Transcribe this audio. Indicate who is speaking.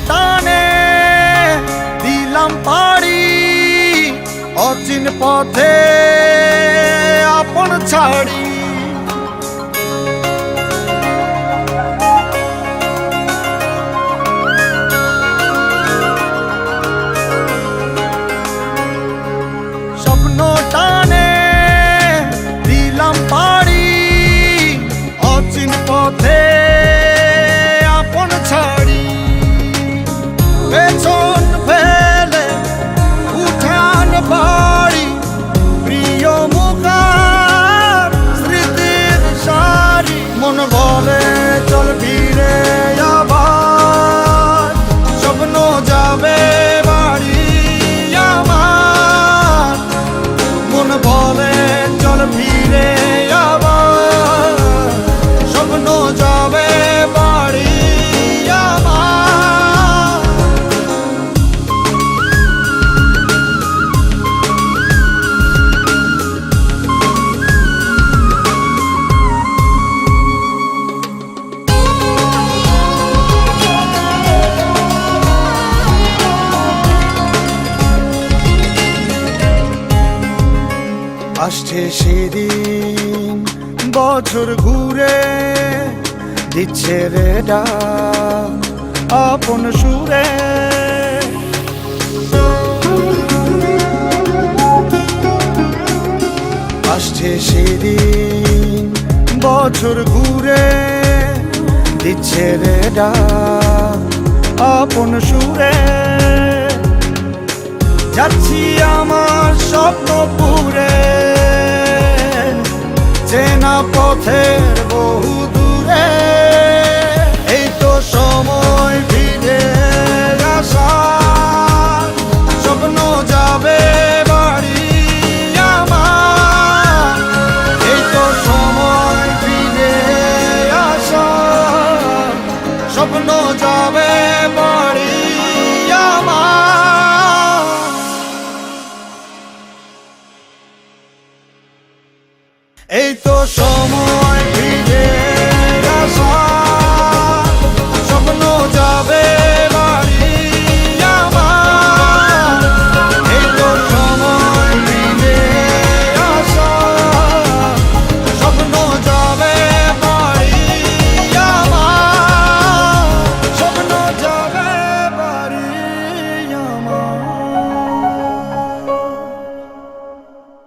Speaker 1: টানে দিলাম পাড়ি অচিন পথে আপন ছাড়ি। স্বপ্ন টানে দিলাম পাড়ি অচিন পথে আপন ছাড়ি। পেছন ফেলে উঠান বাড়ি প্রিয় মুখার স্মৃতির সারি। মন বলে চল ফিরে আবার স্বপ্ন যাবে বাড়ি আমার। মন বলে চল ফিরে আবার স্বপ্ন যাবে বাড়ি আমার। আসছে সেদিন বছর ঘুরে দিচ্ছে রে ডাক আপন সুরে। আসছে সেদিন বছর ঘুরে দিচ্ছে রে ডাক আপন সুরে। যাচ্ছি আমার স্বপ্ন পুরে চেনা পথের বহু দূরে। এই তো সময় ফিরে আসার স্বপ্ন যাবে বাড়ি আমার। এই তো সময় ফিরে আসার স্বপ্ন যাবে বাড়ি আমার। এই তো সময়